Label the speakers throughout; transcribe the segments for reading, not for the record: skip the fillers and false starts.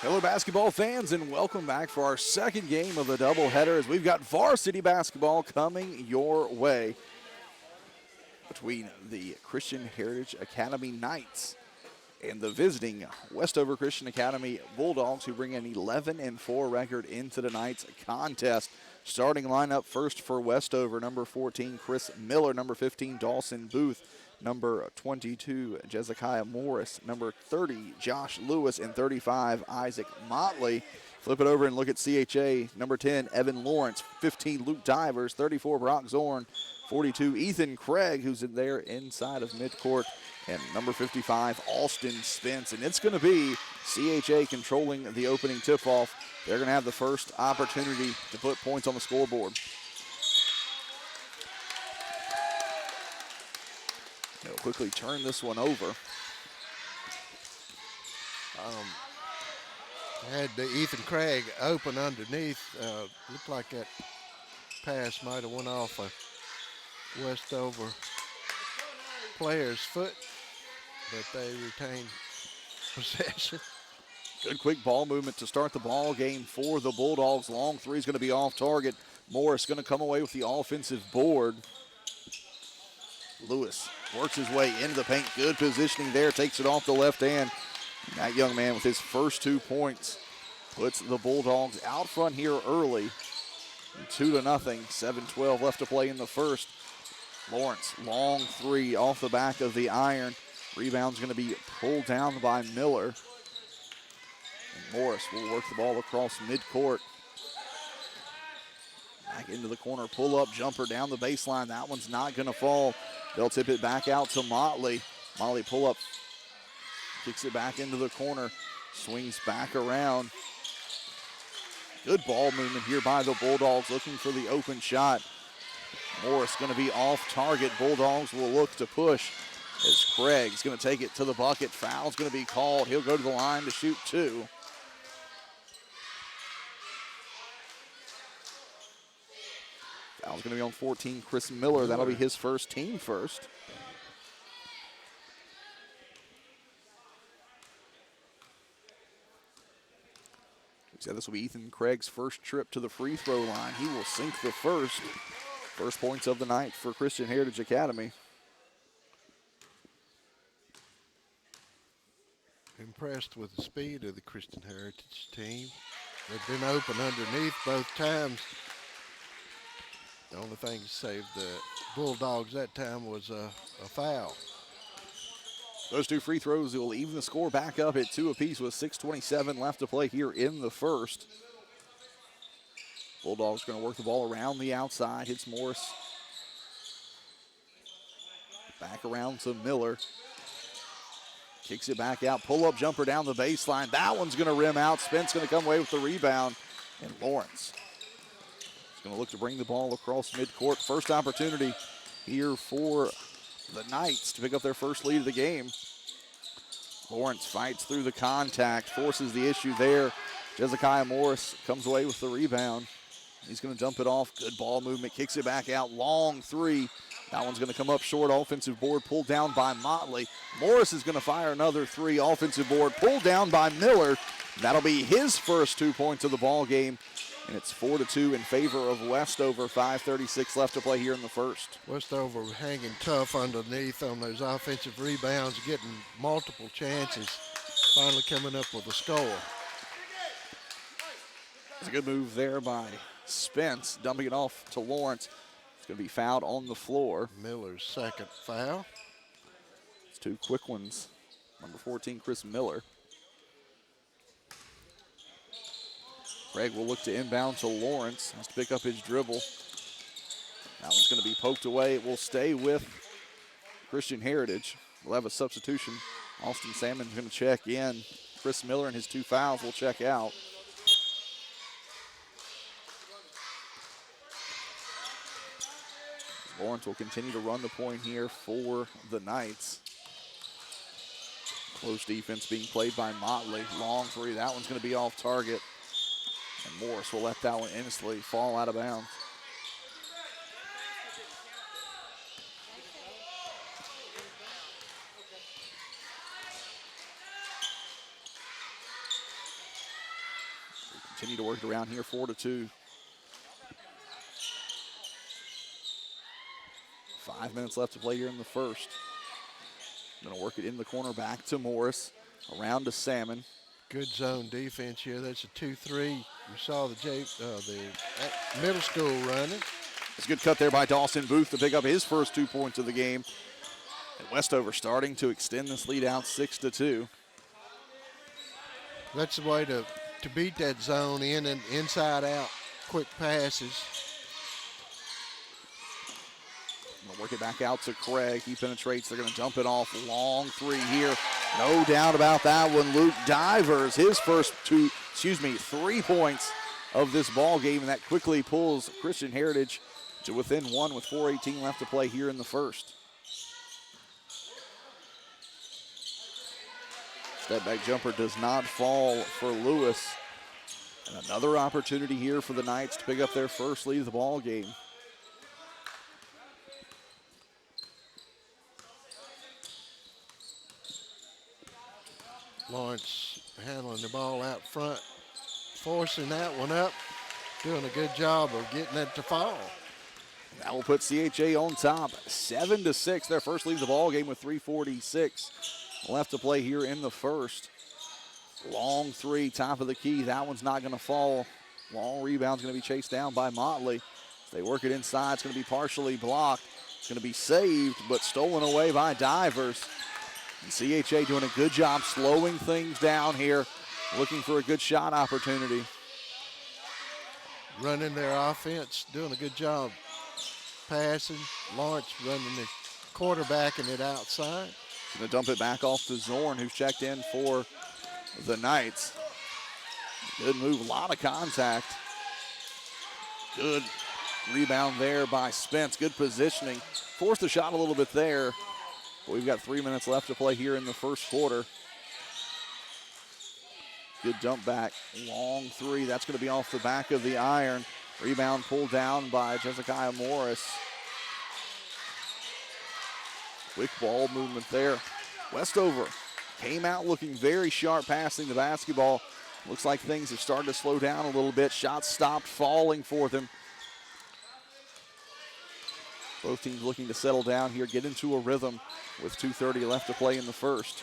Speaker 1: Hello, basketball fans, and welcome back for our second game of the doubleheader as we've got varsity basketball coming your way between the Christian Heritage Academy Knights and the visiting Westover Christian Academy Bulldogs, who bring an 11-4 record into tonight's contest. Starting lineup first for Westover, number 14, Chris Miller, number 15, Dawson Booth, number 22, Jezekiah Morris, number 30, Josh Lewis, and 35, Isaac Motley. Flip it over and look at CHA, number 10, Evan Lawrence, 15, Luke Divers, 34, Brock Zorn, 42, Ethan Craig, who's in there inside of midcourt, and number 55, Alston Spence. And it's going to be CHA controlling the opening tip-off. They're going to have the first opportunity to put points on the scoreboard. They'll quickly turn this one over.
Speaker 2: Had the Ethan Craig open underneath. Looked like that pass might have went off a Westover player's foot, but they retained possession.
Speaker 1: Good quick ball movement to start the ball game for the Bulldogs. Long three is going to be off target. Morris going to come away with the offensive board. Lewis works his way into the paint. Good positioning there. Takes it off the left hand. That young man with his first 2 points puts the Bulldogs out front here early. 2-0. 7-12 left to play in the first. Lawrence, long three off the back of the iron. Rebound's going to be pulled down by Miller. And Morris will work the ball across midcourt. Back into the corner, pull-up jumper down the baseline. That one's not going to fall. They'll tip it back out to Motley. Motley pull-up, kicks it back into the corner, swings back around. Good ball movement here by the Bulldogs, looking for the open shot. Morris going to be off target. Bulldogs will look to push as Craig's going to take it to the bucket. Foul's going to be called. He'll go to the line to shoot two. Foul's going to be on 14, Chris Miller. That'll be his first, team first. We said this will be Ethan Craig's first trip to the free throw line. He will sink the first. First points of the night for Christian Heritage Academy.
Speaker 2: Impressed with the speed of the Christian Heritage team. They've been open underneath both times. The only thing that saved the Bulldogs that time was a foul.
Speaker 1: Those two free throws will even the score back up at 2 apiece with 6:27 left to play here in the first. Bulldogs going to work the ball around the outside. Hits Morris. Back around to Miller. Kicks it back out. Pull-up jumper down the baseline. That one's going to rim out. Spence going to come away with the rebound. And Lawrence is going to look to bring the ball across midcourt. First opportunity here for the Knights to pick up their first lead of the game. Lawrence fights through the contact, forces the issue there. Jezekiah Morris comes away with the rebound. He's going to dump it off. Good ball movement. Kicks it back out. Long three. That one's going to come up short. Offensive board pulled down by Motley. Morris is going to fire another three. Offensive board pulled down by Miller. That'll be his first 2 points of the ball game. And it's 4-2 in favor of Westover. 5:36 left to play here in the first.
Speaker 2: Westover hanging tough underneath on those offensive rebounds, getting multiple chances, finally coming up with a score.
Speaker 1: It's a good move there by Spence, dumping it off to Lawrence. It's going to be fouled on the floor.
Speaker 2: Miller's second foul.
Speaker 1: It's two quick ones. Number 14, Chris Miller. Craig will look to inbound to Lawrence. Has to pick up his dribble. That one's going to be poked away. It will stay with Christian Heritage. We'll have a substitution. Austin Salmon's going to check in. Chris Miller and his 2 fouls will check out. Lawrence will continue to run the point here for the Knights. Close defense being played by Motley. Long three. That one's going to be off target. And Morris will let that one instantly fall out of bounds. Continue to work it around here, 4-2. 5 minutes left to play here in the first. Gonna work it in the corner back to Morris. Around to Salmon.
Speaker 2: Good zone defense here. That's a 2-3. You saw the middle school running.
Speaker 1: It's a good cut there by Dawson Booth to pick up his first 2 points of the game. And Westover starting to extend this lead out 6-2.
Speaker 2: That's the way to beat that zone in and inside out. Quick passes.
Speaker 1: Gonna work it back out to Craig. He penetrates. They're gonna dump it off. Long three here. No doubt about that one. Luke Divers, his first 3 points of this ball game, and that quickly pulls Christian Heritage to within 1 with 4:18 left to play here in the first. Step back jumper does not fall for Lewis. And another opportunity here for the Knights to pick up their first lead of the ball game.
Speaker 2: Lawrence handling the ball out front, forcing that one up, doing a good job of getting it to fall.
Speaker 1: That will put CHA on top, 7-6. Their first lead of the ball game with 3:46 left to play here in the first. Long three, top of the key. That one's not going to fall. Long rebound's going to be chased down by Motley. They work it inside. It's going to be partially blocked. It's going to be saved, but stolen away by Divers. And CHA doing a good job slowing things down here, looking for a good shot opportunity.
Speaker 2: Running their offense, doing a good job passing. Lawrence running the quarterback and it outside.
Speaker 1: Going to dump it back off to Zorn, who's checked in for the Knights. Good move, a lot of contact. Good rebound there by Spence. Good positioning. Forced the shot a little bit there. But we've got 3 minutes left to play here in the first quarter. Good dump back. Long three. That's going to be off the back of the iron. Rebound pulled down by Jessica Morris. Quick ball movement there. Westover came out looking very sharp passing the basketball. Looks like things have started to slow down a little bit. Shots stopped falling for them. Both teams looking to settle down here, get into a rhythm with 2:30 left to play in the first.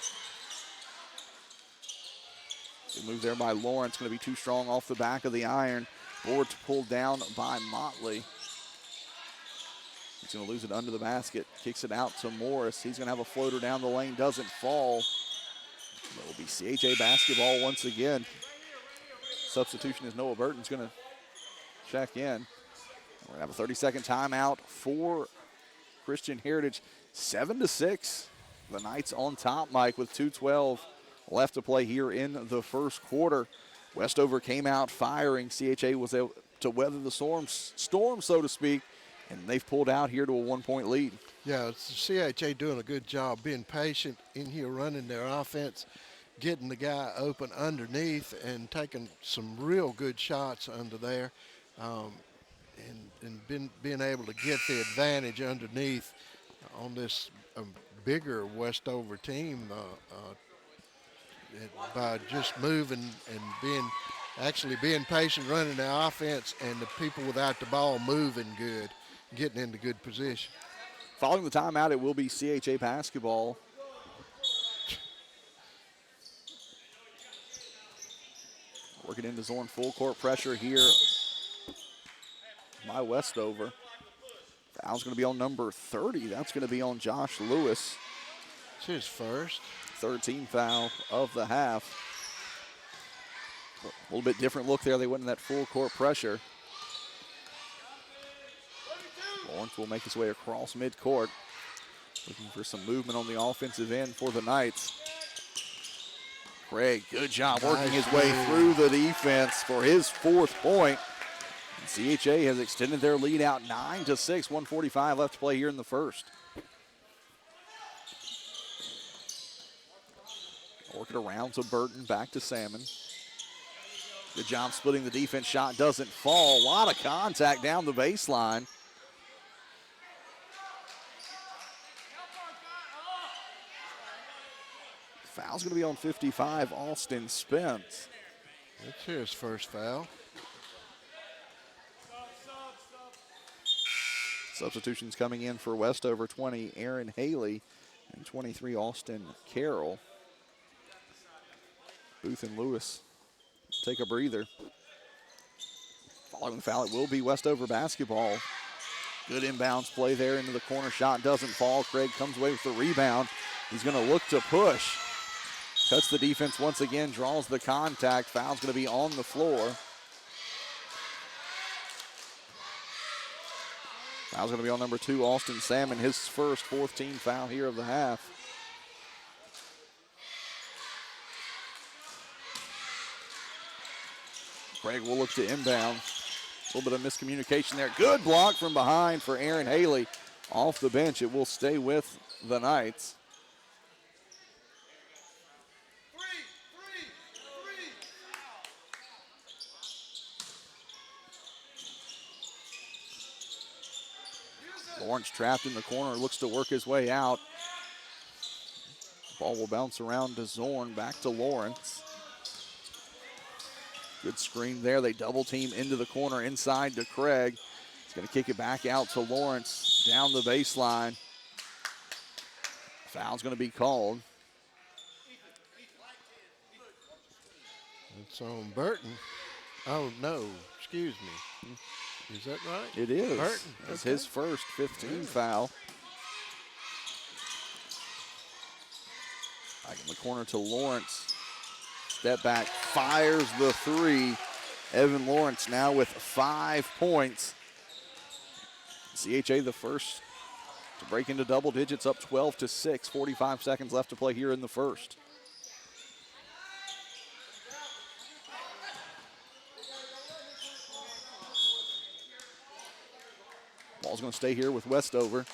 Speaker 1: Good move there by Lawrence, going to be too strong off the back of the iron. Boards pulled down by Motley. He's going to lose it under the basket, kicks it out to Morris. He's going to have a floater down the lane, doesn't fall. It will be CHA basketball once again. Substitution is Noah Burton's going to check in. We're going to have a 30-second timeout for Christian Heritage. 7-6. The Knights on top, Mike, with 2:12 left to play here in the first quarter. Westover came out firing. CHA was able to weather the storm, so to speak, and they've pulled out here to a 1-point lead.
Speaker 2: Yeah, it's CHA doing a good job being patient in here, running their offense, getting the guy open underneath and taking some real good shots under there. And being able to get the advantage underneath on this bigger Westover team by just moving and being patient, running the offense, and the people without the ball moving good, getting into good position.
Speaker 1: Following the timeout, it will be CHA basketball. Working into Zorn, full court pressure here by Westover. Foul's going to be on number 30. That's going to be on Josh Lewis.
Speaker 2: It's his first.
Speaker 1: 13th foul of the half. A little bit different look there. They went in that full court pressure. Lawrence will make his way across midcourt. Looking for some movement on the offensive end for the Knights. Craig, good job working his way through the defense for his 4th point. CHA has extended their lead out 9-6, 1:45 left to play here in the first. Work it around to Burton, back to Salmon. Good job splitting the defense, shot doesn't fall. A lot of contact down the baseline. Foul's going to be on 55, Austin Spence.
Speaker 2: That's his first foul.
Speaker 1: Substitutions coming in for Westover: 20, Aaron Haley, and 23, Austin Carroll. Booth and Lewis take a breather. Following the foul, it will be Westover basketball. Good inbounds play there into the corner. Shot doesn't fall. Craig comes away with the rebound. He's going to look to push. Cuts the defense once again, draws the contact. Foul's going to be on the floor. Foul's going to be on number 2, Austin Salmon, his first, fourth team foul here of the half. Craig will look to inbound. A little bit of miscommunication there. Good block from behind for Aaron Haley. Off the bench, it will stay with the Knights. Lawrence trapped in the corner, looks to work his way out. Ball will bounce around to Zorn, back to Lawrence. Good screen there. They double team into the corner, inside to Craig. He's going to kick it back out to Lawrence, down the baseline. Foul's going to be called.
Speaker 2: It's on Burton. Oh, no, excuse me. Is that right?
Speaker 1: It is.
Speaker 2: Burton.
Speaker 1: That's his first 15 foul. Back in the corner to Lawrence. Step back, fires the three. Evan Lawrence now with 5 points. CHA the first to break into double digits, up 12-6. 45 seconds left to play here in the first. Ball's going to stay here with Westover.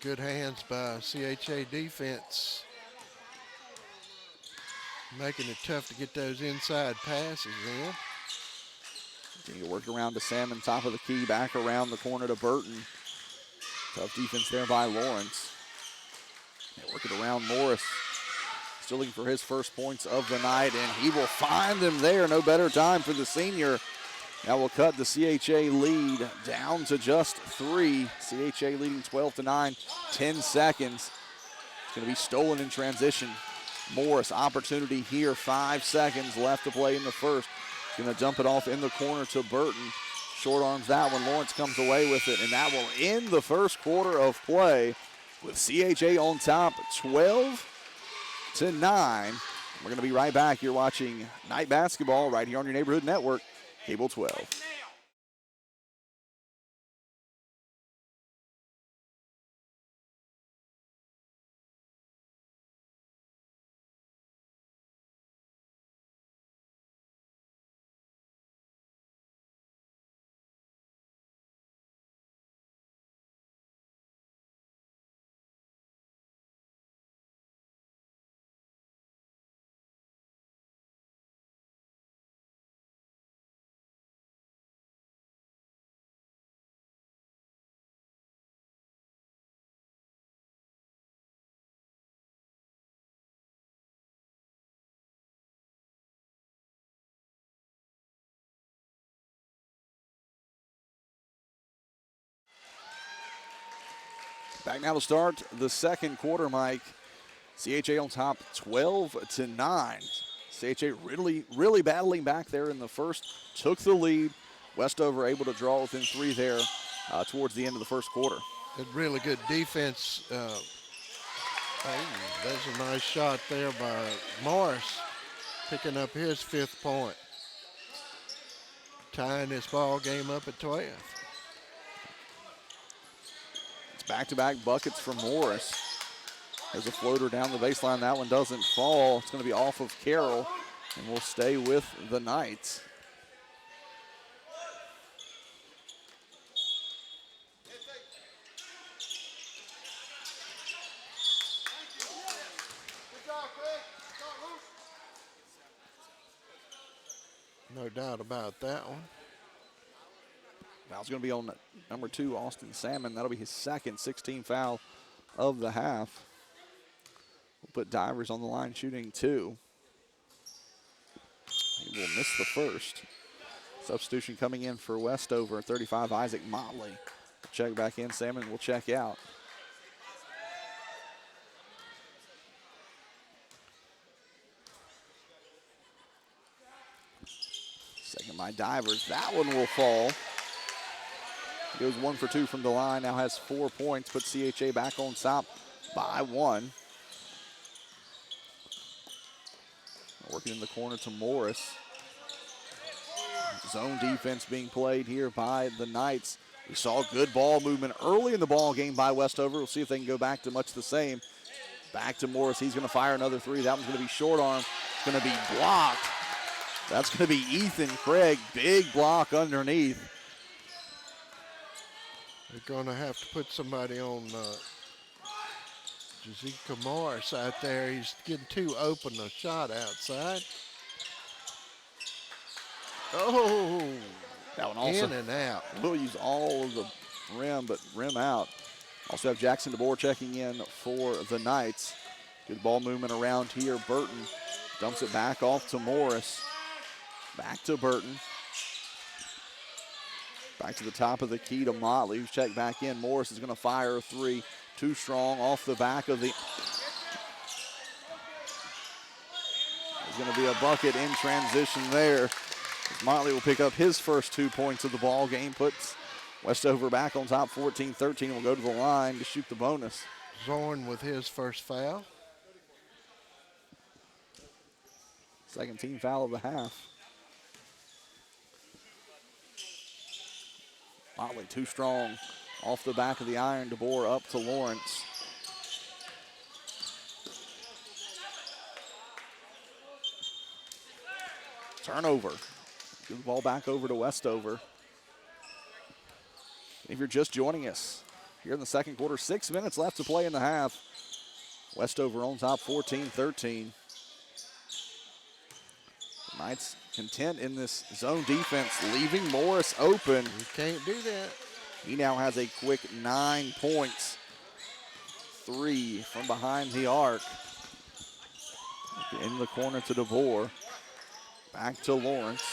Speaker 2: Good hands by CHA defense. Making it tough to get those inside passes in.
Speaker 1: Continue to work around to Salmon, top of the key, back around the corner to Burton. Tough defense there by Lawrence. They work it around Morris. Still looking for his first points of the night, and he will find them there. No better time for the senior. That will cut the CHA lead down to just 3. CHA leading 12-9, 10 seconds. It's going to be stolen in transition. Morris, opportunity here, 5 seconds left to play in the first. Going to dump it off in the corner to Burton. Short arms that one. Lawrence comes away with it, and that will end the first quarter of play with CHA on top, 12-9. We're going to be right back. You're watching Night Basketball right here on your Neighborhood Network, Cable 12. Back now to start the second quarter, Mike. CHA on top 12-9. CHA really battling back there in the first. Took the lead. Westover able to draw within 3 there towards the end of the first quarter.
Speaker 2: A really good defense. There's a nice shot there by Morris, picking up his 5th point. Tying this ball game up at 12.
Speaker 1: It's back-to-back buckets from Morris. There's a floater down the baseline. That one doesn't fall. It's going to be off of Carroll, and we'll stay with the Knights.
Speaker 2: No doubt about that one.
Speaker 1: Foul's going to be on number 2, Austin Salmon. That'll be his second 16 foul of the half. We'll put Divers on the line shooting 2. He will miss the first. Substitution coming in for Westover, 35, Isaac Motley. Check back in, Salmon will check out. Second by Divers, that one will fall. Goes 1 for 2 from the line, now has 4 points, puts CHA back on top by 1. Working in the corner to Morris. Zone defense being played here by the Knights. We saw good ball movement early in the ball game by Westover. We'll see if they can go back to much the same. Back to Morris. He's going to fire another three. That one's going to be short arm. It's going to be blocked. That's going to be Ethan Craig. Big block underneath.
Speaker 2: They're going to have to put somebody on Jazika Morris out there. He's getting too open a shot outside. Oh,
Speaker 1: That one also
Speaker 2: in and out.
Speaker 1: We'll use all of the rim, but rim out. Also have Jackson DeBoer checking in for the Knights. Good ball movement around here. Burton dumps it back off to Morris. Back to Burton. Back to the top of the key to Motley, who's checked back in. Morris is going to fire a three. Too strong off the back of the... There's going to be a bucket in transition there. Motley will pick up his first 2 points of the ball game, puts Westover back on top 14-13. Will go to the line to shoot the bonus.
Speaker 2: Zorn with his first foul.
Speaker 1: Second team foul of the half. Motley too strong. Off the back of the iron, DeBoer up to Lawrence. Turnover. Give the ball back over to Westover. If you're just joining us here in the second quarter, 6 minutes left to play in the half. Westover on top 14-13. Knights content in this zone defense, leaving Morris open.
Speaker 2: You can't do that.
Speaker 1: He now has a quick 9 points. 3 from behind the arc. In the corner to DeBoer. Back to Lawrence.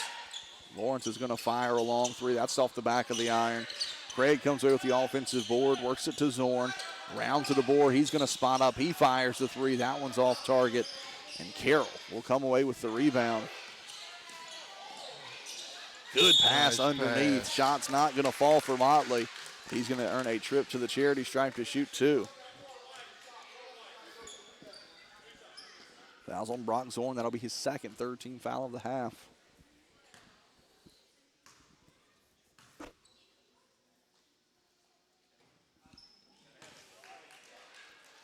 Speaker 1: Lawrence is going to fire a long three. That's off the back of the iron. Craig comes away with the offensive board, works it to Zorn. Round to DeBoer. He's going to spot up. He fires the three. That one's off target. And Carroll will come away with the rebound. Good pass
Speaker 2: Nice
Speaker 1: underneath.
Speaker 2: pass.
Speaker 1: Shot's not going to fall for Motley. He's going to earn a trip to the charity stripe to shoot 2. Fouls on Brock Zorn. That'll be his second, 13 foul of the half.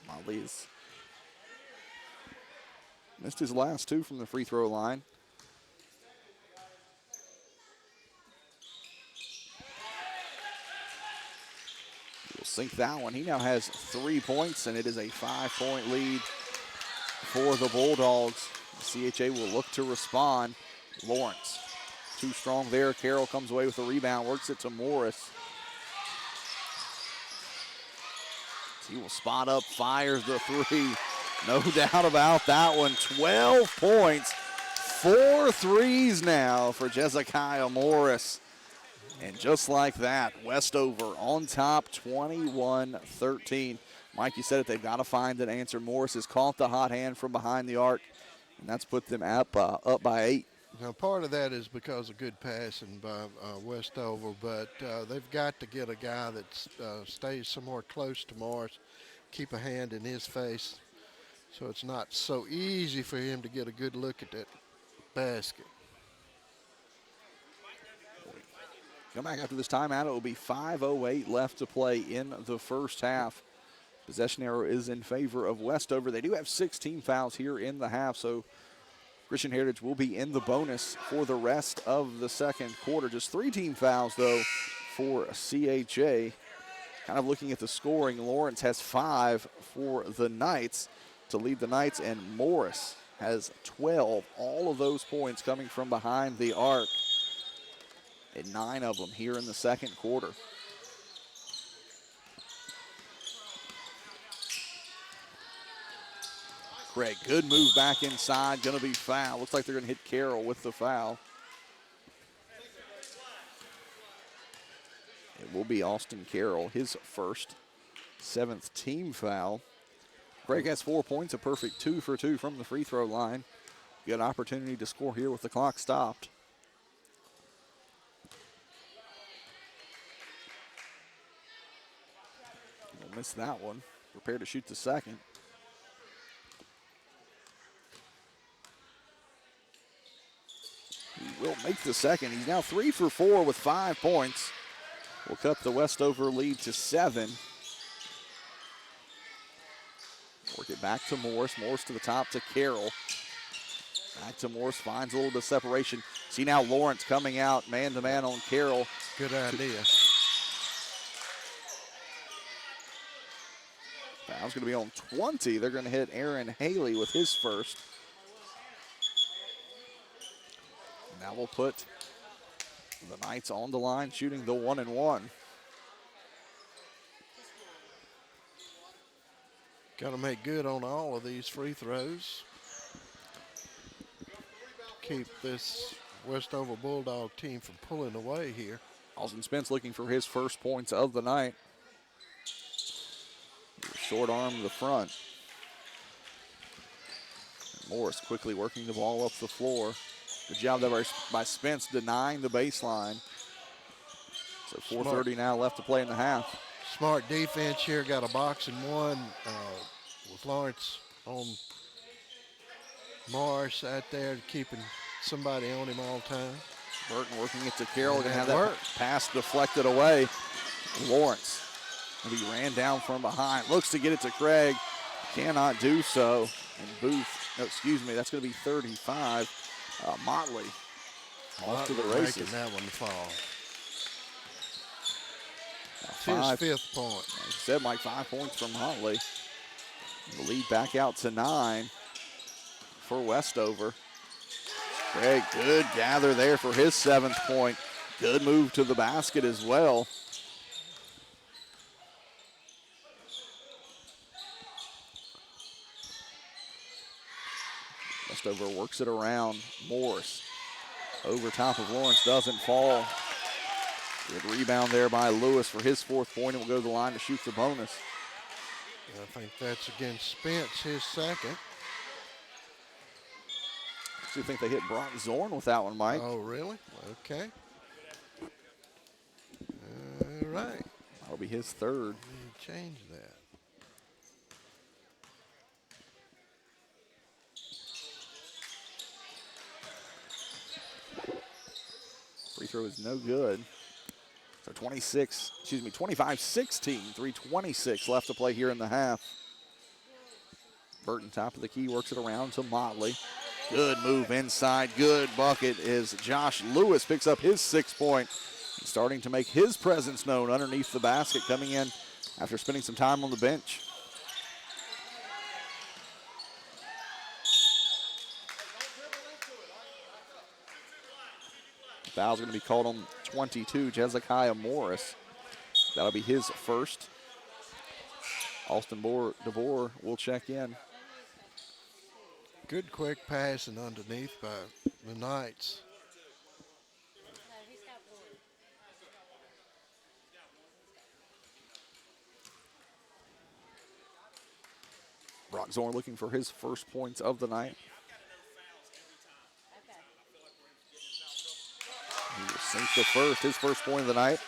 Speaker 1: Motley has missed his last 2 from the free throw line. He'll sink that one. He now has 3 points, and it is a 5-point lead for the Bulldogs. CHA will look to respond. Lawrence, too strong there. Carroll comes away with the rebound, works it to Morris. He will spot up, fires the three. No doubt about that one. 12 points, 4 threes now for Jezekiah Morris. And just like that, Westover on top, 21-13. Mike, you said it, they've got to find an answer. Morris has caught the hot hand from behind the arc, and that's put them up by 8.
Speaker 2: Now, part of that is because of good passing by Westover, but they've got to get a guy that stays somewhere close to Morris, keep a hand in his face, so it's not so easy for him to get a good look at that basket.
Speaker 1: Come back after this timeout. It will be 5:08 left to play in the first half. Possession arrow is in favor of Westover. They do have 16 fouls here in the half, so Christian Heritage will be in the bonus for the rest of the second quarter. Just 3 team fouls, though, for CHA. Kind of looking at the scoring, Lawrence has 5 for the Knights to lead the Knights, and Morris has 12. All of those points coming from behind the arc, and 9 of them here in the second quarter. Craig, good move back inside, gonna be foul. Looks like they're gonna hit Carroll with the foul. It will be Austin Carroll, his first, 7th team foul. Craig has 4 points, a perfect 2 for 2 from the free throw line. Good opportunity to score here with the clock stopped. He'll miss that one. Prepare to shoot the second. He will make the second. He's now 3 for 4 with 5 points. We'll cut the Westover lead to 7. Work it back to Morris. Morris to the top to Carroll. Back to Morris, finds a little bit of separation. See now Lawrence coming out man-to-man on Carroll.
Speaker 2: Good idea.
Speaker 1: Foul's going to be on 20. They're going to hit Aaron Haley with his first. Now we'll put the Knights on the line, shooting the 1-and-1.
Speaker 2: Got to make good on all of these free throws. Keep this Westover Bulldog team from pulling away here.
Speaker 1: Austin Spence looking for his first points of the night. Short arm to the front. Morris quickly working the ball up the floor. Good job there by Spence denying the baseline. So 4:30 now left to play in the half.
Speaker 2: Smart defense here. Got a box and one with Lawrence on Morris out there, keeping somebody on him all the time.
Speaker 1: Burton working it to Carroll. Going to have
Speaker 2: that
Speaker 1: that pass deflected away. Lawrence. And he ran down from behind. Looks to get it to Craig. Cannot do so. And Booth, no, excuse me, that's going to be 35. Motley off to the races.
Speaker 2: Making that one fall.
Speaker 1: Now
Speaker 2: His 5th point.
Speaker 1: Like I said, Mike, 5 points from Motley. The lead back out to 9 for Westover. Craig, good gather there for his 7th point. Good move to the basket as well. Westover works it around. Morris over top of Lawrence, doesn't fall. Good rebound there by Lewis for his 4th point, and will go to the line to shoot the bonus.
Speaker 2: I think that's against Spence, his 2nd.
Speaker 1: I think they hit Brock Zorn with that one, Mike.
Speaker 2: Oh, really? Okay. All right.
Speaker 1: That'll be his 3rd.
Speaker 2: Change that.
Speaker 1: Free throw is no good. So 25-16, 3:26 left to play here in the half. Burton, top of the key, works it around to Motley. Good move inside, good bucket as Josh Lewis picks up his 6th point. He's starting to make his presence known underneath the basket, coming in after spending some time on the bench. Foul's going to be called on 22, Jezekiah Morris. That'll be his first. Austin DeVore will check in.
Speaker 2: Good quick passing underneath by the Knights.
Speaker 1: Brock Zorn looking for his first points of the night. He will sink the first, his first point of the night.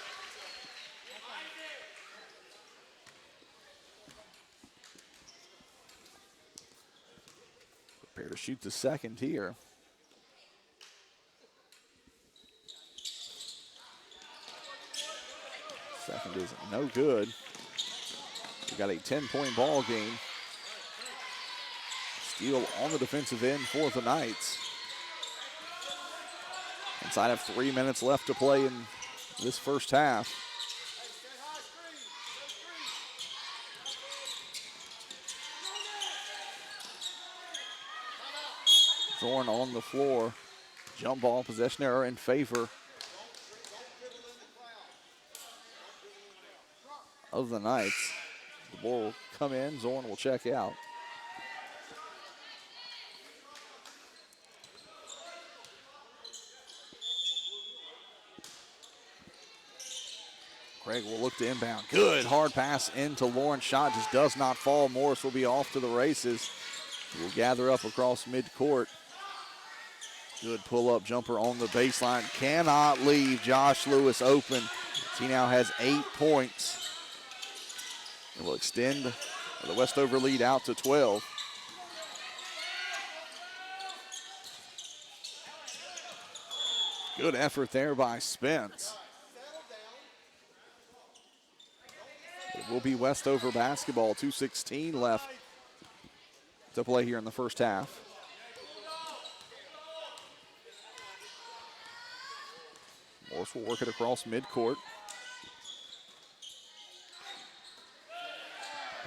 Speaker 1: Prepare to shoot the second here. Second is no good. We got a 10-point ball game. Steal on the defensive end for the Knights. Inside of 3 minutes left to play in this first half. Zorn on the floor. Jump ball, possession error in favor of the Knights. The ball will come in, Zorn will check out. Craig will look to inbound. Good hard pass into Lawrence. Shot just does not fall. Morris will be off to the races. He will gather up across midcourt. Good pull-up jumper on the baseline. Cannot leave Josh Lewis open. He now has 8 points. And will extend the Westover lead out to 12. Good effort there by Spence. It will be Westover basketball. 2:16 left to play here in the first half. Morris will work it across midcourt.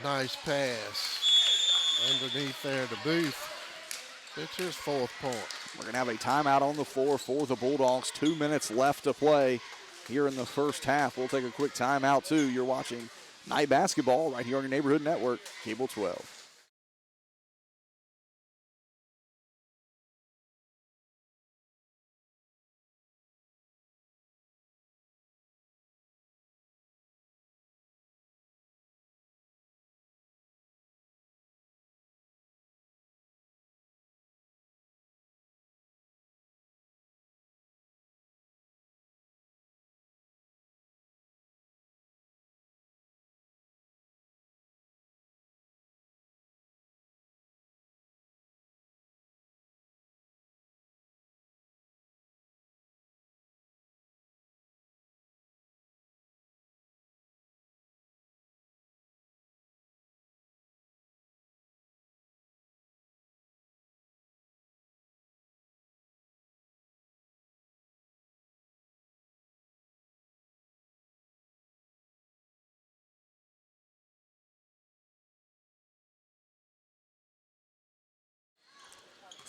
Speaker 2: Nice pass underneath there to Booth. It's his 4th point.
Speaker 1: We're going to have a timeout on the floor for the Bulldogs. 2 minutes left to play here in the first half. We'll take a quick timeout, too. You're watching night basketball right here on your neighborhood network, Cable 12.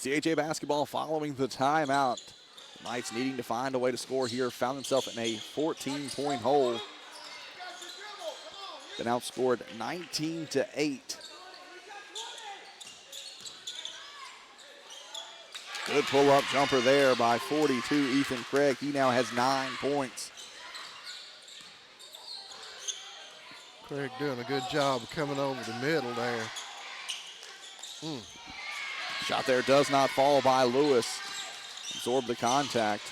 Speaker 1: CHA basketball following the timeout. Knights needing to find a way to score here. Found himself in a 14-point hole. Been outscored 19-8. Good pull-up jumper there by 42, Ethan Craig. He now has 9 points.
Speaker 2: Craig doing a good job of coming over the middle there.
Speaker 1: Shot there does not fall by Lewis. Absorb the contact.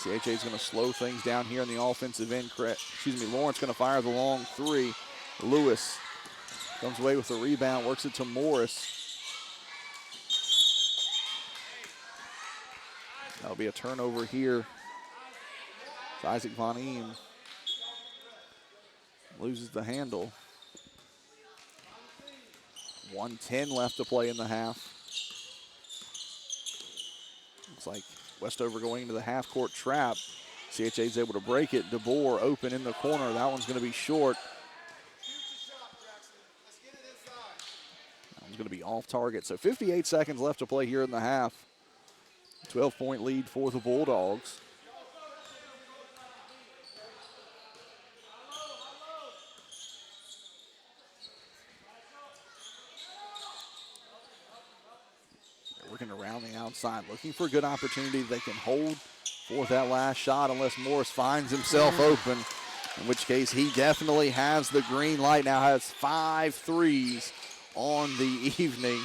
Speaker 1: CHA is going to slow things down here in the offensive end. Lawrence going to fire the long 3. Lewis comes away with the rebound, works it to Morris. That'll be a turnover here. It's Isaac Von Eem loses the handle. 1:10 left to play in the half. Looks like Westover going into the half-court trap. CHA is able to break it. DeBoer open in the corner. That one's going to be short. That one's going to be off target. So 58 seconds left to play here in the half. 12-point lead for the Bulldogs. Working around the outside, looking for a good opportunity they can hold for that last shot unless Morris finds himself open, in which case he definitely has the green light. Now has 5 threes on the evening.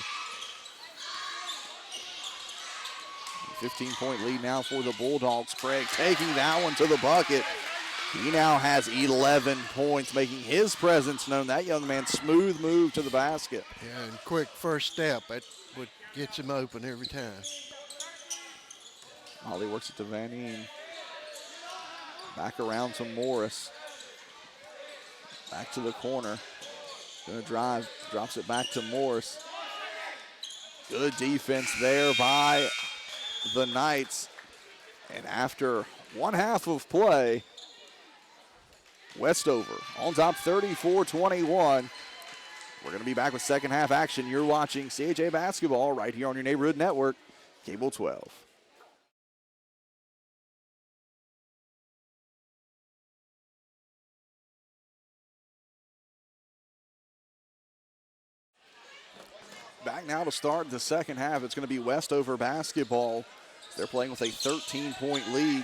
Speaker 1: 15-point lead now for the Bulldogs. Craig taking that one to the bucket. He now has 11 points, making his presence known. That young man, smooth move to the basket.
Speaker 2: Yeah, and quick first step. That would gets him open every time.
Speaker 1: Ollie works it to Van Een. Back around to Morris. Back to the corner. Gonna drive, drops it back to Morris. Good defense there by the Knights. And after one half of play, Westover on top 34-21. We're going to be back with second half action. You're watching CHA basketball right here on your neighborhood network, Cable 12. Back now to start the second half. It's going to be Westover basketball. They're playing with a 13-point lead.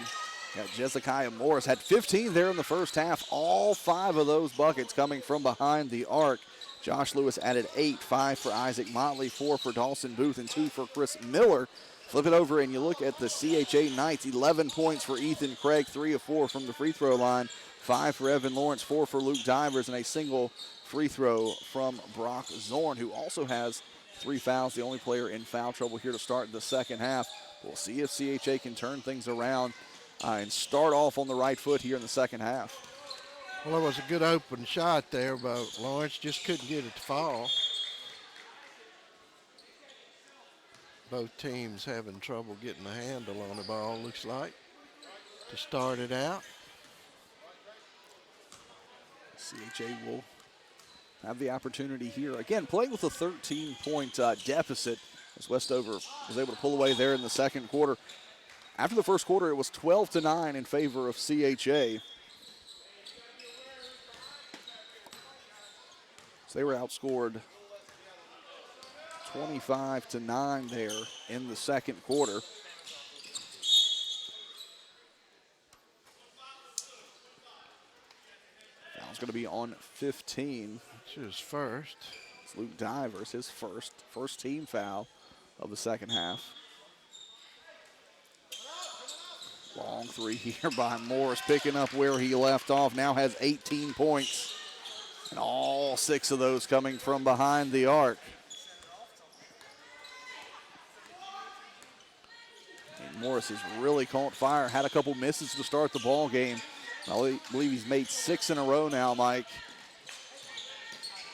Speaker 1: Got Jessica Morris, had 15 there in the first half. All 5 of those buckets coming from behind the arc. Josh Lewis added 8, 5 for Isaac Motley, 4 for Dawson Booth, and 2 for Chris Miller. Flip it over and you look at the CHA Knights. 11 points for Ethan Craig, 3 of 4 from the free throw line, 5 for Evan Lawrence, 4 for Luke Divers, and a single free throw from Brock Zorn, who also has 3 fouls, the only player in foul trouble here to start the second half. We'll see if CHA can turn things around and start off on the right foot here in the second half.
Speaker 2: Well, it was a good open shot there, but Lawrence just couldn't get it to fall. Both teams having trouble getting a handle on the ball, looks like, to start it out.
Speaker 1: CHA will have the opportunity here. Again, playing with a 13-point deficit as Westover was able to pull away there in the second quarter. After the first quarter, it was 12-9 in favor of CHA. So they were outscored 25-9 there in the second quarter. Foul's going to be on 15.
Speaker 2: It's his first.
Speaker 1: It's Luke Divers, his first team foul of the second half. Long three here by Morris, picking up where he left off. Now has 18 points. And all 6 of those coming from behind the arc. And Morris has really caught fire. Had a couple misses to start the ball game. I believe he's made 6 in a row now, Mike.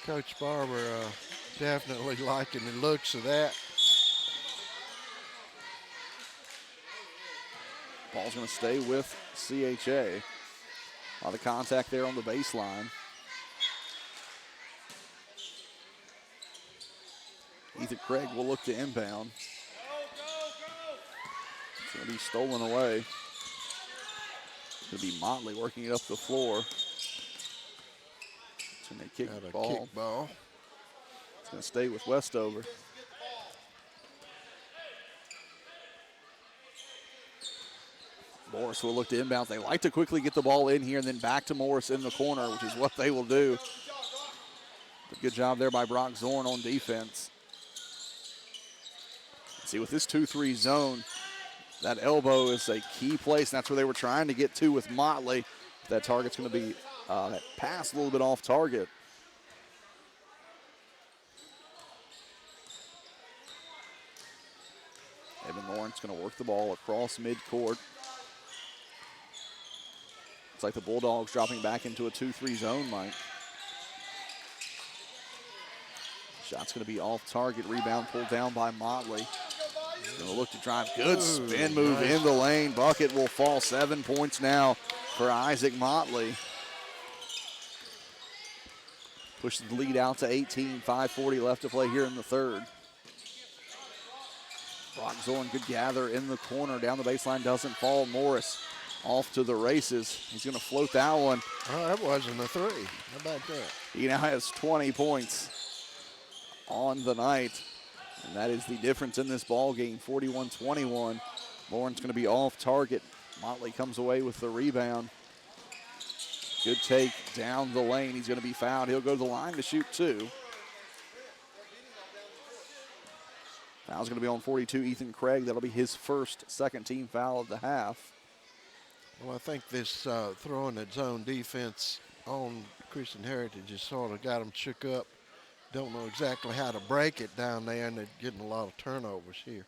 Speaker 2: Coach Barber definitely liking the looks of that.
Speaker 1: Ball's going to stay with CHA. A lot of contact there on the baseline. Ethan Craig will look to inbound. It's going to be stolen away. It's going to be Motley working it up the floor. It's going to kick the ball.
Speaker 2: Kick ball.
Speaker 1: It's going to stay with Westover. Morris will look to inbound. They like to quickly get the ball in here and then back to Morris in the corner, which is what they will do. But good job there by Brock Zorn on defense. See, with this 2-3 zone, that elbow is a key place, and that's where they were trying to get to with Motley. That target's going to be passed a little bit off target. Evan Lawrence going to work the ball across midcourt. It's like the Bulldogs dropping back into a 2-3 zone, Mike. Shot's going to be off target. Rebound pulled down by Motley. Going to look to drive. Good spin move in the lane. Bucket will fall. 7 points now for Isaac Motley. Pushes the lead out to 18. 5:40 left to play here in the third. Brock Zorn, good gather in the corner. Down the baseline, doesn't fall. Morris off to the races. He's going to float that one.
Speaker 2: Oh, that wasn't a three. How about that?
Speaker 1: He now has 20 points on the night. And that is the difference in this ball game, 41-21. Lawrence going to be off target. Motley comes away with the rebound. Good take down the lane. He's going to be fouled. He'll go to the line to shoot 2. Foul's going to be on 42, Ethan Craig. That'll be his first second-team foul of the half.
Speaker 2: Well, I think this throwing that zone defense on Christian Heritage has sort of got them shook up. Don't know exactly how to break it down there, and they're getting a lot of turnovers here.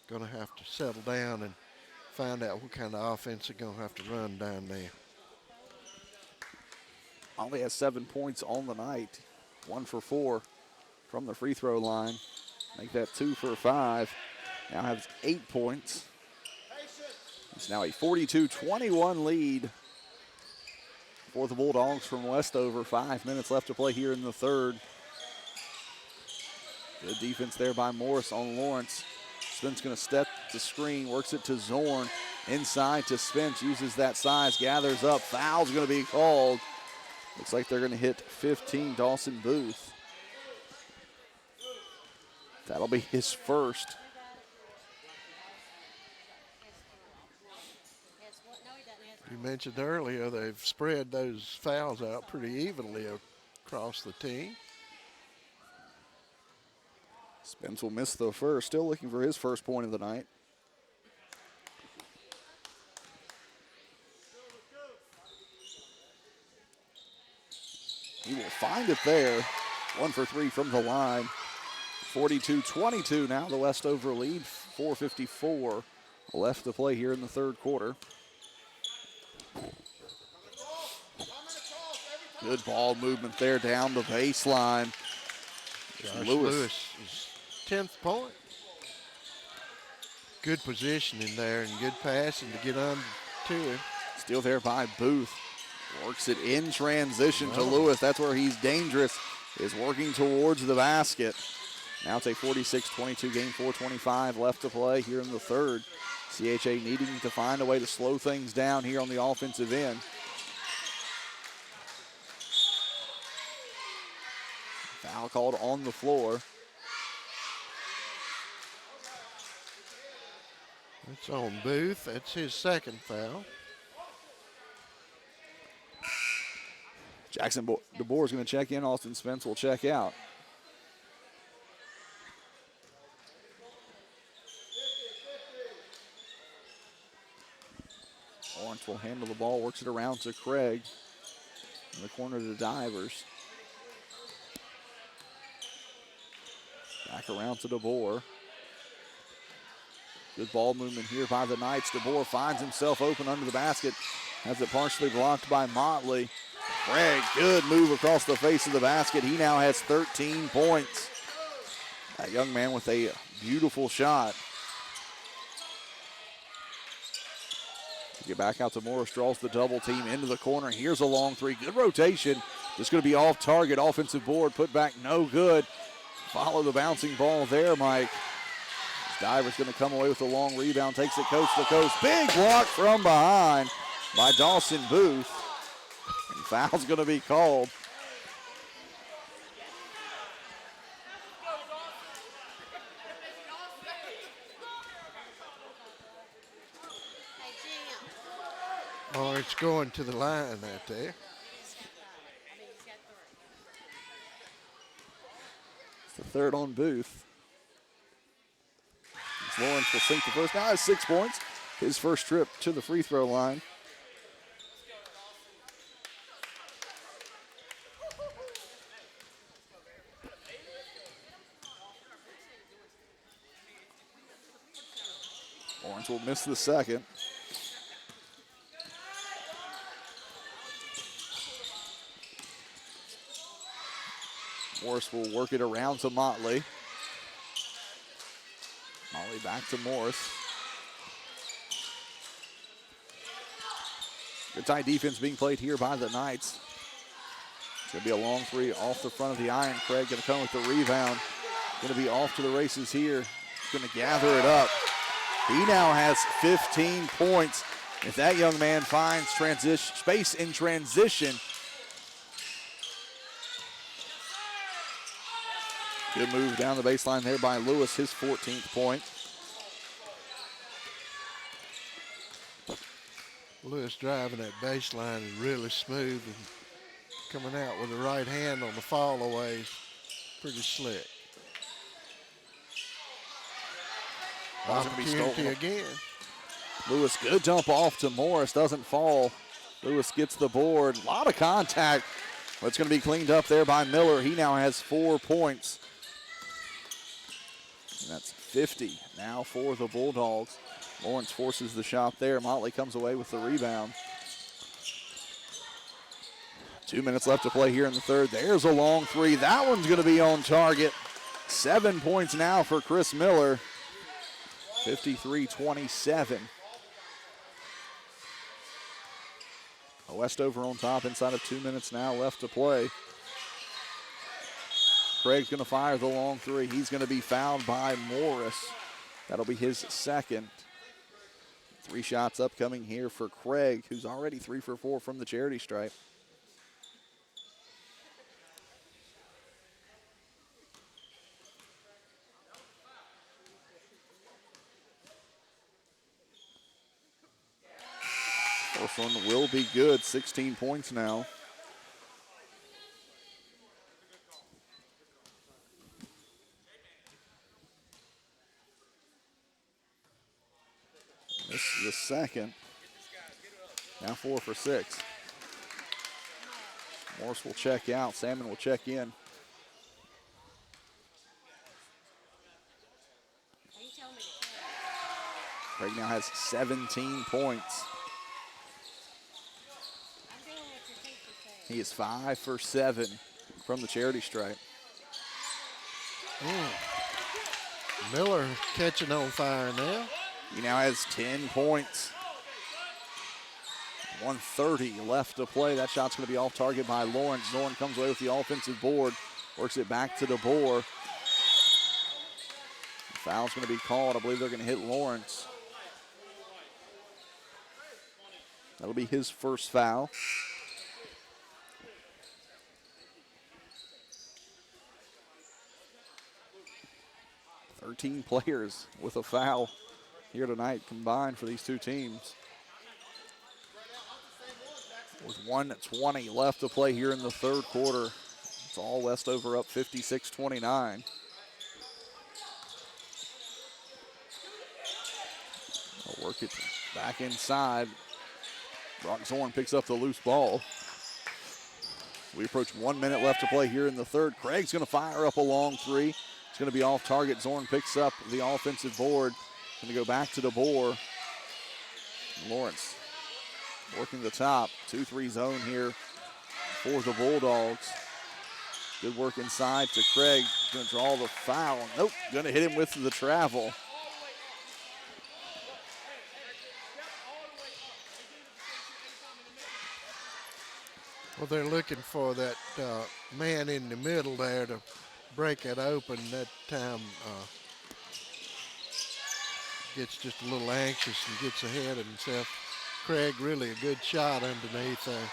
Speaker 2: Going to have to settle down and find out what kind of offense they're going to have to run down there.
Speaker 1: Only has 7 points on the night. 1 for 4 from the free throw line. Make that 2 for 5. Now has 8 points. It's now a 42-21 lead for the Bulldogs from Westover. 5 minutes left to play here in the third. Good defense there by Morris on Lawrence. Spence going to step the screen, works it to Zorn. Inside to Spence, uses that size, gathers up. Foul's going to be called. Looks like they're going to hit 15, Dawson Booth. That'll be his first.
Speaker 2: You mentioned earlier they've spread those fouls out pretty evenly across the team.
Speaker 1: Spence will miss the first, still looking for his first point of the night. He will find it there. 1 for 3 from the line. 42-22 now, the Westover lead. 4:54 left to play here in the third quarter. Good ball movement there down the baseline.
Speaker 2: Josh Lewis's 10th point. Good positioning there and good passing to get on to him.
Speaker 1: Still there by Booth. Works it in transition to Lewis. That's where he's dangerous, is working towards the basket. Now it's a 46-22 game, 4:25 left to play here in the third. CHA needing to find a way to slow things down here on the offensive end. Foul called on the floor.
Speaker 2: It's on Booth. That's his second foul.
Speaker 1: Jackson DeBoer is going to check in. Austin Spence will check out. Lawrence will handle the ball, works it around to Craig. In the corner to Divers. Back around to DeBoer. Good ball movement here by the Knights. DeBoer finds himself open under the basket. Has it partially blocked by Motley. Craig, good move across the face of the basket. He now has 13 points. That young man with a beautiful shot. Get back out to Morris, draws the double team into the corner. Here's a long three. Good rotation. Just going to be off target. Offensive board, put back, no good. Follow the bouncing ball there, Mike. Diver's going to come away with a long rebound. Takes it coast to coast. Big block from behind by Dawson Booth. And foul's going to be called.
Speaker 2: Oh, it's going to the line out there.
Speaker 1: It's the third on Booth. Lawrence will sink the first. Now has 6 points. His first trip to the free throw line. Lawrence will miss the second. Morris will work it around to Motley. Motley back to Morris. Good tight defense being played here by the Knights. It's going to be a long three off the front of the iron. Craig going to come with the rebound. Going to be off to the races here. He's going to gather it up. He now has 15 points. If that young man finds space in transition. Good move down the baseline there by Lewis, his 14th point.
Speaker 2: Lewis driving that baseline is really smooth and coming out with the right hand on the fall away is pretty slick. Opportunity again.
Speaker 1: Lewis, good jump off to Morris, doesn't fall. Lewis gets the board, a lot of contact, but it's going to be cleaned up there by Miller. He now has 4 points. And that's 50 now for the Bulldogs. Lawrence forces the shot there. Motley comes away with the rebound. 2 minutes left to play here in the third. There's a long three. That one's going to be on target. 7 points now for Chris Miller. 53-27. Westover on top inside of 2 minutes now left to play. Craig's going to fire the long three. He's going to be fouled by Morris. That'll be his second. 3 shots upcoming here for Craig, who's already 3 for 4 from the charity stripe. This one will be good. 16 points now. This is the second. Now 4 for 6. Morris will check out. Salmon will check in. Craig now has 17 points. He is 5 for 7 from the charity stripe.
Speaker 2: Miller catching on fire now.
Speaker 1: He now has 10 points. 1:30 left to play. That shot's going to be off target by Lawrence. Zorn comes away with the offensive board, works it back to DeBoer. The foul's going to be called. I believe they're going to hit Lawrence. That'll be his first foul. Thirteen players with a foul here tonight combined for these two teams. With 1:20 left to play here in the third quarter. It's all Westover up 56-29. They'll work it back inside. Brock Zorn picks up the loose ball. We approach 1 minute left to play here in the third. Craig's going to fire up a long three. It's going to be off target. Zorn picks up the offensive board. Going to go back to DeBoer. Lawrence working the top. 2-3 zone here for the Bulldogs. Good work inside to Craig. Going to draw the foul. Nope, going to hit him with the travel.
Speaker 2: Well, they're looking for that man in the middle there to break it open. That time gets just a little anxious and gets ahead of himself. Craig really a good shot underneath there.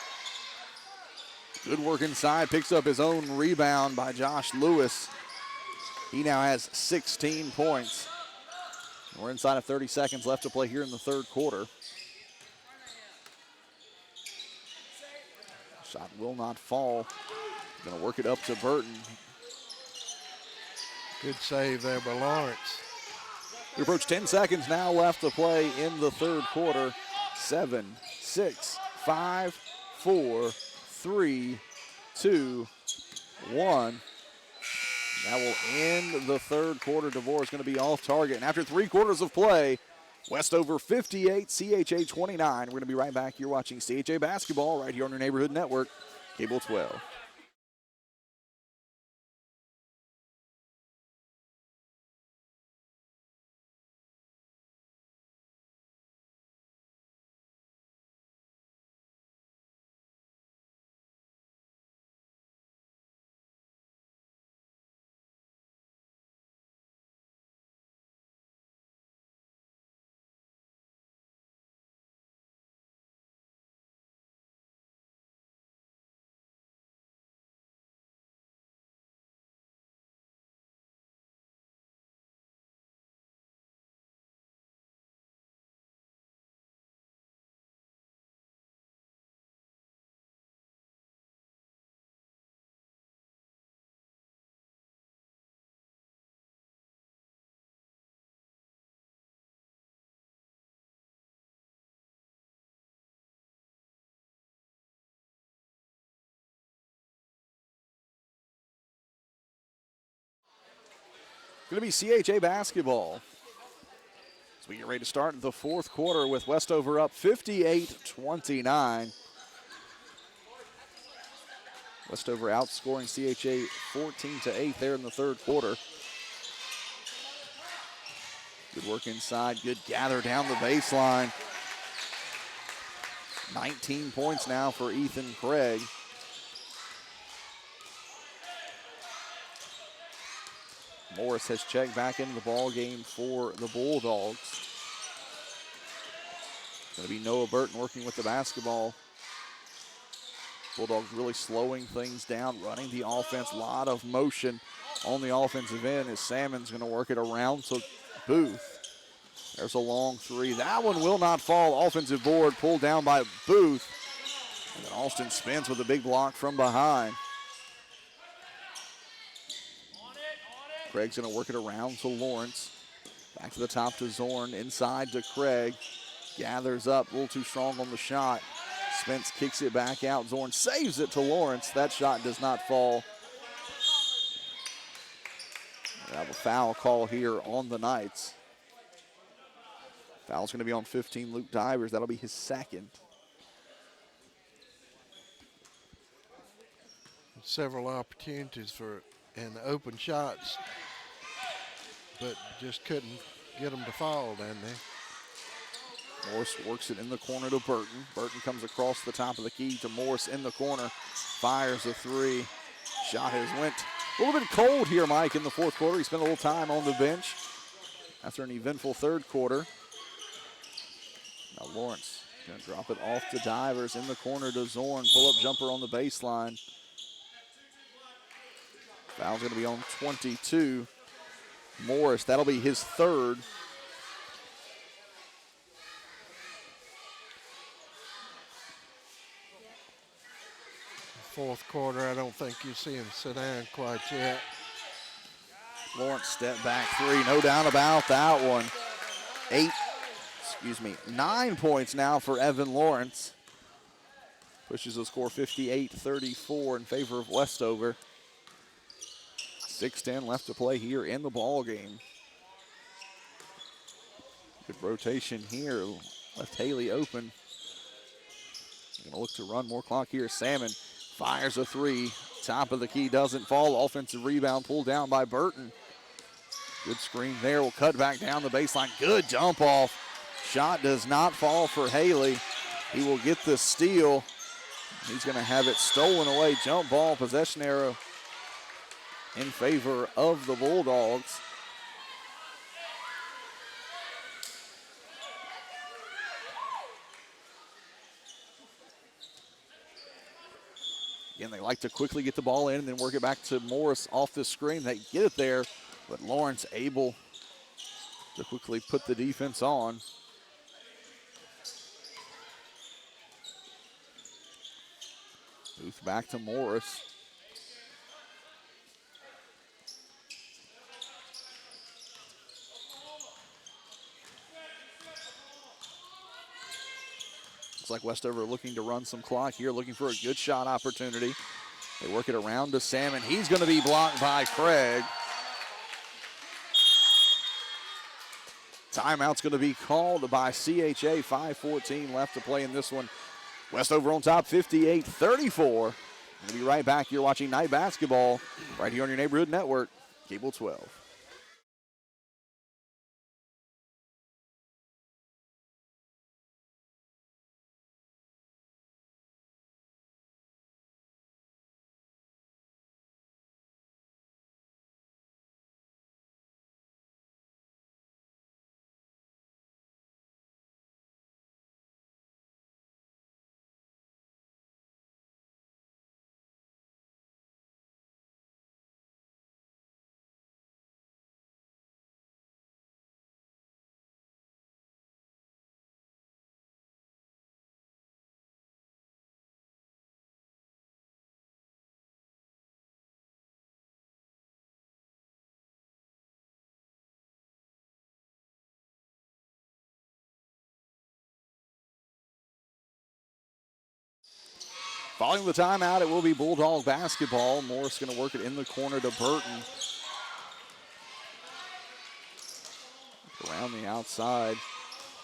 Speaker 1: Good work inside, picks up his own rebound by Josh Lewis. He now has 16 points. We're inside of 30 seconds left to play here in the third quarter. Shot will not fall. Gonna work it up to Burton.
Speaker 2: Good save there by Lawrence.
Speaker 1: We approach 10 seconds now left to play in the third quarter. 7, 6, 5, 4, 3, 2, 1. That will end the third quarter. DeVore is going to be off target. And after 3 quarters of play, Westover 58, CHA 29. We're going to be right back. You're watching CHA basketball right here on your neighborhood network, Cable 12. Going to be CHA basketball as we get ready to start the fourth quarter with Westover up 58-29. Westover outscoring CHA 14-8 there in the third quarter. Good work inside, good gather down the baseline. 19 points now for Ethan Craig. Morris has checked back into the ball game for the Bulldogs. Going to be Noah Burton working with the basketball. Bulldogs really slowing things down, running the offense. A lot of motion on the offensive end as Salmon's going to work it around to Booth. There's a long three. That one will not fall. Offensive board pulled down by Booth. And then Alston spins with a big block from behind. Craig's going to work it around to Lawrence. Back to the top to Zorn. Inside to Craig. Gathers up. A little too strong on the shot. Spence kicks it back out. Zorn saves it to Lawrence. That shot does not fall. We have a foul call here on the Knights. Foul's going to be on 15, Luke Divers. That'll be his second.
Speaker 2: Several opportunities for and open shots, but just couldn't get them to fall down there.
Speaker 1: Morris works it in the corner to Burton. Burton comes across the top of the key to Morris in the corner. Fires a three. Shot has went a little bit cold here, Mike, in the fourth quarter. He spent a little time on the bench after an eventful third quarter. Now Lawrence going to drop it off to Divers in the corner to Zorn. Pull-up jumper on the baseline. Foul's going to be on 22. Morris, that'll be his third.
Speaker 2: Fourth quarter, I don't think you see him sit down quite yet.
Speaker 1: Lawrence step back three, no doubt about that one. 9 points now for Evan Lawrence. Pushes the score 58-34 in favor of Westover. 6:10 left to play here in the ball game. Good rotation here. Left Haley open. Going to look to run more clock here. Salmon fires a three. Top of the key doesn't fall. Offensive rebound pulled down by Burton. Good screen there. Will cut back down the baseline. Good jump off. Shot does not fall for Haley. He will get the steal. He's going to have it stolen away. Jump ball, possession arrow in favor of the Bulldogs. Again, they like to quickly get the ball in and then work it back to Morris off the screen. They get it there, but Lawrence able to quickly put the defense on. Booth back to Morris. Looks like Westover looking to run some clock here, looking for a good shot opportunity. They work it around to Salmon. He's going to be blocked by Craig. Timeout's going to be called by CHA. 5:14 left to play in this one. Westover on top, 58-34. We'll be right back. You're watching Night Basketball right here on your neighborhood network, Cable 12. Following the timeout, it will be Bulldog basketball. Morris going to work it in the corner to Burton. Around the outside.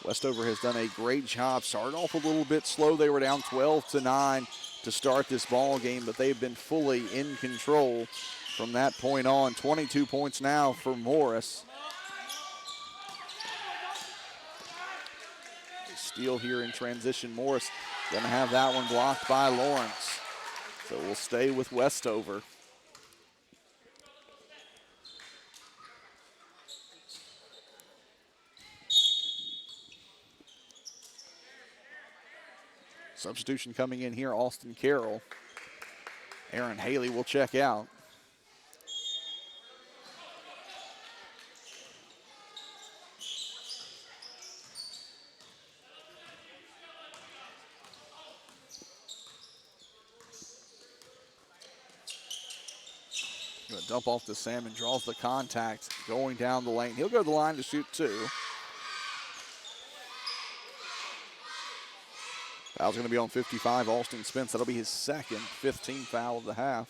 Speaker 1: Westover has done a great job. Started off a little bit slow. They were down 12-9 to start this ball game, but they've been fully in control from that point on. 22 points now for Morris. Steal here in transition. Morris going to have that one blocked by Lawrence. So we'll stay with Westover. Substitution coming in here, Austin Carroll. Aaron Haley will check out. Dump off to Salmon, draws the contact, going down the lane. He'll go to the line to shoot 2. Foul's going to be on 55, Austin Spence. That'll be his second, 15th foul of the half.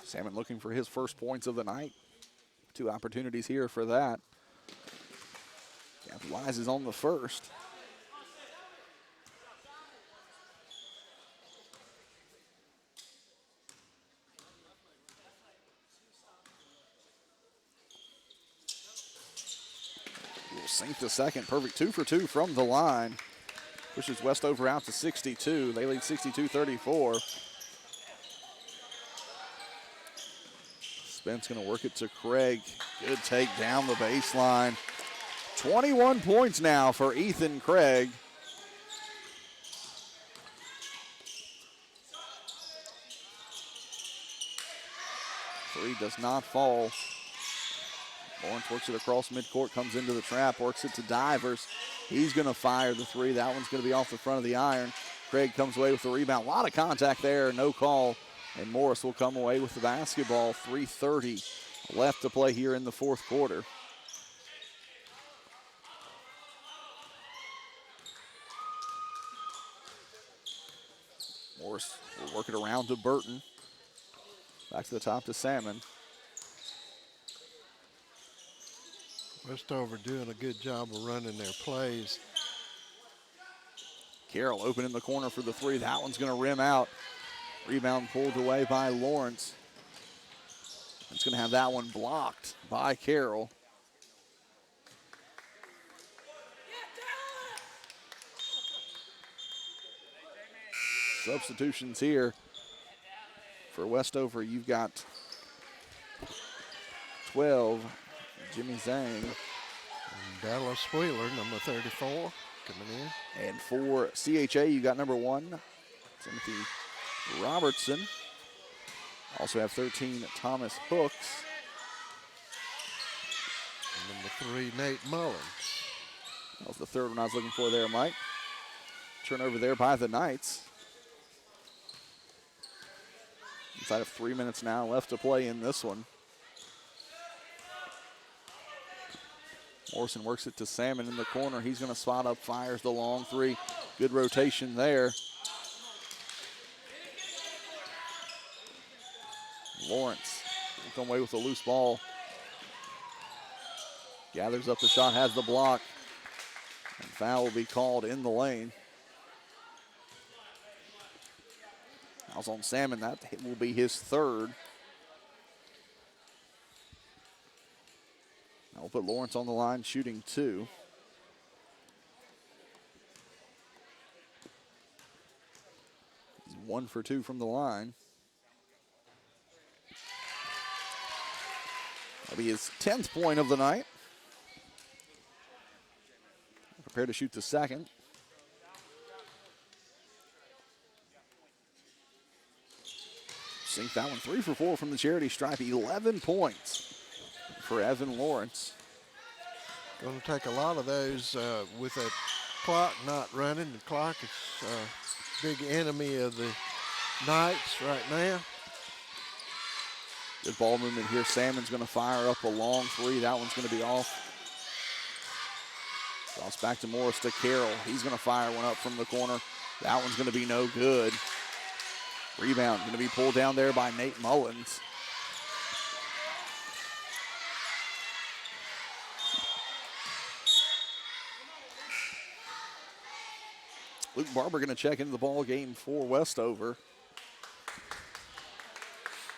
Speaker 1: Salmon looking for his first points of the night. 2 opportunities here for that. Capitalizes on the first. Will sink the second. Perfect 2 for 2 from the line. Pushes Westover out to 62. They lead 62-34. Spence going to work it to Craig. Good take down the baseline. 21 points now for Ethan Craig. Three does not fall. Lawrence works it across midcourt, comes into the trap, works it to Divers. He's going to fire the 3. That one's going to be off the front of the iron. Craig comes away with the rebound. A lot of contact there, no call. And Morris will come away with the basketball. 3:30 left to play here in the fourth quarter. Morris will work it around to Burton. Back to the top to Salmon.
Speaker 2: Westover doing a good job of running their plays.
Speaker 1: Carroll open in the corner for the 3. That one's going to rim out. Rebound pulled away by Lawrence. It's going to have that one blocked by Carroll. Substitutions here for Westover. You've got 12, Jimmy Zhang.
Speaker 2: And Dallas Wheeler, number 34, coming in.
Speaker 1: And for CHA, you got number 1, Timothy Robertson. Also have 13, Thomas Hooks.
Speaker 2: And number 3, Nate Mullins.
Speaker 1: That was the third one I was looking for there, Mike. Turnover there by the Knights. Inside of 3 minutes now left to play in this one. Morrison works it to Salmon in the corner. He's going to spot up, fires the long 3. Good rotation there. Lawrence will come away with a loose ball. Gathers up the shot, has the block. And foul will be called in the lane. Fouls on Salmon. That will be his 3rd. That will put Lawrence on the line, shooting 2. He's 1 for 2 from the line. That'll be his 10th point of the night. Prepare to shoot the second. Sink that one. 3 for 4 from the charity stripe. 11 points for Evan Lawrence.
Speaker 2: Going to take a lot of those with that clock not running. The clock is a big enemy of the Knights right now.
Speaker 1: Good ball movement here. Salmon's going to fire up a long 3. That one's going to be off. Cross back to Morris to Carroll. He's going to fire one up from the corner. That one's going to be no good. Rebound going to be pulled down there by Nate Mullins. Luke Barber going to check into the ball game for Westover.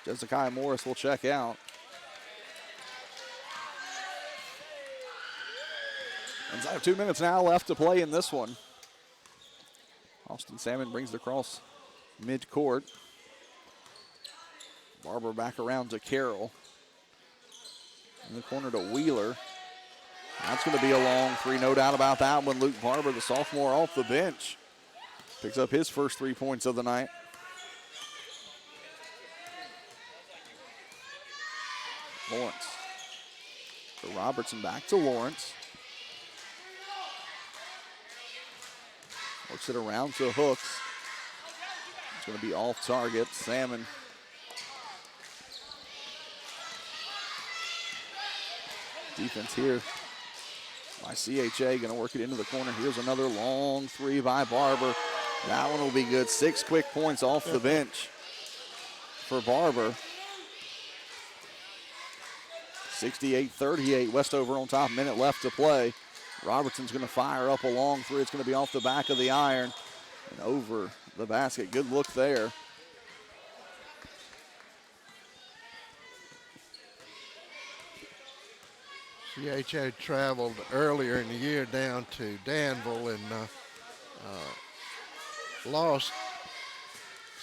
Speaker 1: Josiah Morris will check out. Inside of 2 minutes now left to play in this one. Austin Salmon brings the cross mid-court. Barber back around to Carroll. In the corner to Wheeler. That's going to be a long 3, no doubt about that one. Luke Barber, the sophomore off the bench, picks up his first 3 points of the night. Lawrence. To Robertson, back to Lawrence. Works it around to Hooks. It's going to be off target. Salmon. Defense here by CHA. Going to work it into the corner. Here's another long three by Barber. That one will be good. 6 quick points off the bench for Barber. 68-38. Westover on top. Minute left to play. Robertson's going to fire up a long three. It's going to be off the back of the iron and over the basket. Good look there.
Speaker 2: CHA traveled earlier in the year down to Danville and lost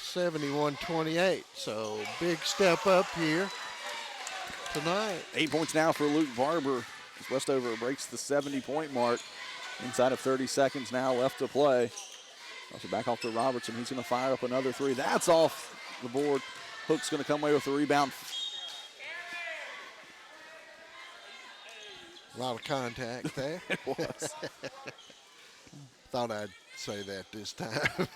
Speaker 2: 71-28. So big step up here tonight.
Speaker 1: 8 points now for Luke Barber as Westover breaks the 70-point mark. Inside of 30 seconds now left to play. Also back off to Robertson. He's going to fire up another three. That's off the board. Hook's going to come away with the rebound.
Speaker 2: A lot of contact there.
Speaker 1: It was.
Speaker 2: Thought I'd say that this time.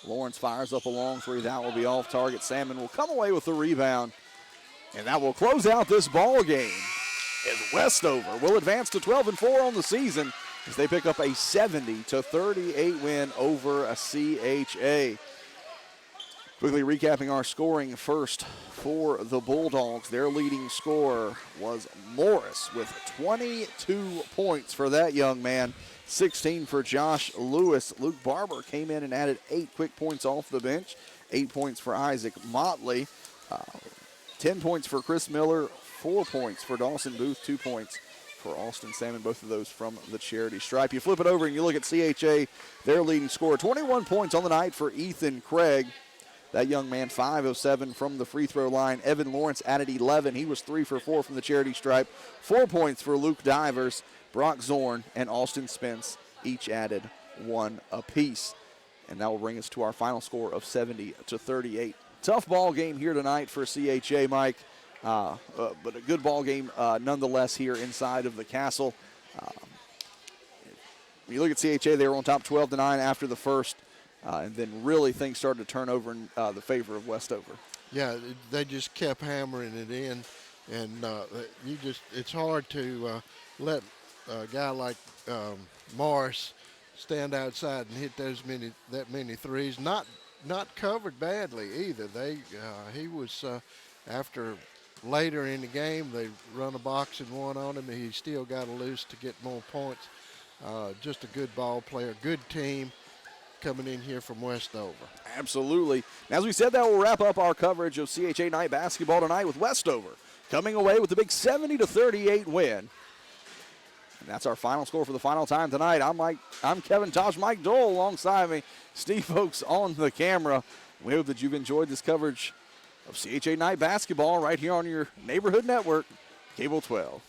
Speaker 1: Lawrence fires up a long three. That will be off target. Salmon will come away with the rebound. And that will close out this ball game. As Westover will advance to 12-4 on the season as they pick up a 70-38 win over a CHA. Quickly recapping our scoring first for the Bulldogs. Their leading scorer was Morris with 22 points for that young man. 16 for Josh Lewis. Luke Barber came in and added 8 quick points off the bench. 8 points for Isaac Motley. 10 points for Chris Miller. 4 points for Dawson Booth. 2 points for Austin Salmon, both of those from the charity stripe. You flip it over and you look at CHA, their leading scorer. 21 points on the night for Ethan Craig. That young man, 5 of 7 from the free throw line. Evan Lawrence added 11. He was 3 for 4 from the charity stripe. 4 points for Luke Divers. Brock Zorn and Austin Spence each added 1 apiece. And that will bring us to our final score of 70-38. Tough ball game here tonight for CHA, Mike. But a good ball game nonetheless here inside of the castle. When you look at CHA, they were on top 12-9 after the first. And then really things started to turn over in the favor of Westover.
Speaker 2: Yeah, they just kept hammering it in, and it's hard to let a guy like Morris stand outside and hit that many threes. Not covered badly either. He was after later in the game they run a boxing one on him, and he still got loose to get more points. Just a good ball player, good team coming in here from Westover. Absolutely.
Speaker 1: And as we said, that will wrap up our coverage of CHA night basketball tonight with Westover coming away with a big 70-38 win. And that's our final score for the final time tonight. I'm Kevin Tosh, Mike Dole alongside me, Steve Oakes on the camera. We hope that you've enjoyed this coverage of CHA night basketball right here on your neighborhood network, Cable 12.